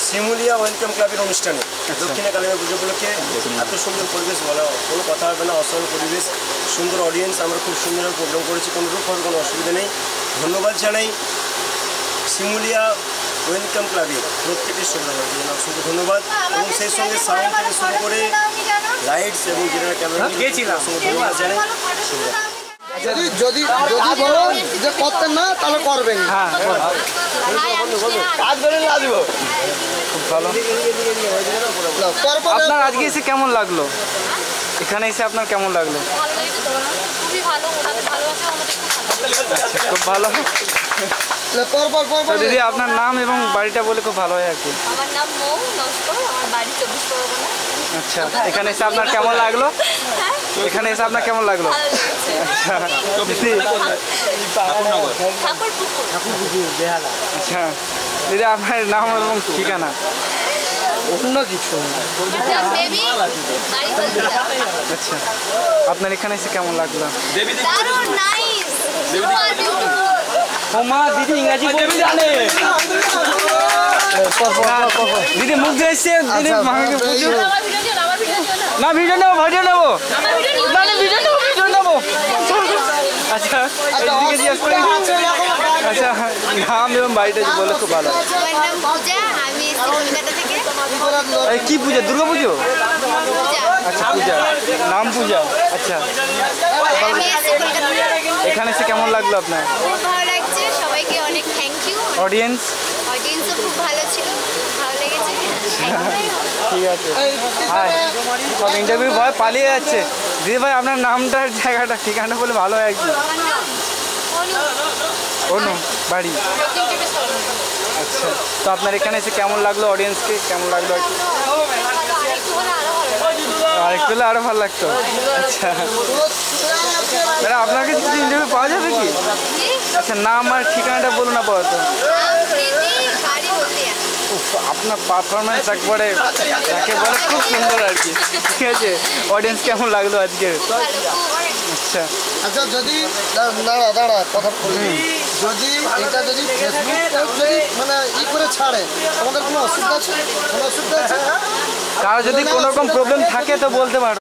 Shimulia welcome ক্লাবের অনুষ্ঠানে দক্ষিণা কালী পুজো উপলক্ষে এত সুন্দর পরিবেশ বলা কোনো কথা হবে না। অসল পরিবেশ, সুন্দর অডিয়েন্স, আমরা খুব সুন্দর প্রোগ্রাম করেছি, কোনোরূপভাবে কোনো অসুবিধা নেই। ধন্যবাদ জানাই শিমুলিয়া ওয়েলকাম ক্লাবের প্রত্যেকের শুধু ধন্যবাদ। এবং সেই সঙ্গে সাউন্ড থেকে শুরু করে লাইটস এবং জেনারেল ক্যামেরা ধন্যবাদ জানাই। যদি যদি যদি বলো যে করতেন না তাহলে করবেন। হ্যাঁ কাজ করে আসব। খুব ভালো। আপনার আজকে এসে কেমন লাগলো? এখানে এসে আপনার কেমন লাগলো? খুব ভালো। দিদি আপনার নাম এবং বাড়িটা বলে খুব ভালো হয় আর কি। আমার নাম মৌ নস্কর, আমার বাড়ি 24 পরগনা। আচ্ছা, এখানে এসে আপনার কেমন লাগলো? এখানে এসে আপনার কেমন লাগলো? আচ্ছা দিদি আপনার নাম এবং ঠিকানা? অন্য কিছু আচ্ছা, আপনার এখানে এসে কেমন লাগলো? ও মা, দিদি ইংরাজি বলতে জানে। দিদি মুখ দিয়ে এসছে, দিদি মাকে বুঝো না। ভিডিও নেবো, ভিডিও নেবো, না না ভিডিও নেবো, ভিডিও নেবো। আচ্ছা এদিকে জিজ্ঞেস করি। আচ্ছা, নাম এবং বাড়িটা বলে খুব ভালো। কি পূজা? দুর্গা পুজো? আচ্ছা, পূজা, নাম পূজা। আচ্ছা, এখানে এসে কেমন লাগলো আপনার? খুব ভালো লাগছে, সবাইকে অনেক থ্যাংক ইউ। অডিয়েন্স? অডিয়েন্সও খুব ভালো ছিল, ভালো লেগেছে। ঠিক আছে। হ্যাঁ, সব ইন্টারভিউ ভয় পালিয়ে যাচ্ছে। দিদি ভাই আপনার নামটা, জায়গাটা, ঠিকানা বলে ভালো হয় আর কি। অনু, বাড়ি? আচ্ছা, তো আপনার এখানে এসে কেমন লাগলো? অডিয়েন্সকে কেমন লাগলো আর কি? আরেকটু হলে আরো ভালো লাগতো। আচ্ছা ম্যাডাম, আপনার কাছে কিছু ইন্টারভিউ পাওয়া যাবে কি? আচ্ছা, নাম আর ঠিকানাটা বলুন না পাওয়া তো। আপনার পারফরমেন্স একবারে একেবারে খুব সুন্দর আর কি। ঠিক আছে, অডিয়েন্স কেমন লাগলো আজকে? আচ্ছা আচ্ছা, যদি দাঁড়া কথা বলি, যদি এটা যদি ফেসবুক যদি মানে করে ছাড়ে, আমাদের কোনো অসুবিধা আছে? কোনো অসুবিধা আছে? কারো যদি কোনো রকম প্রবলেম থাকে তো বলতে পারো।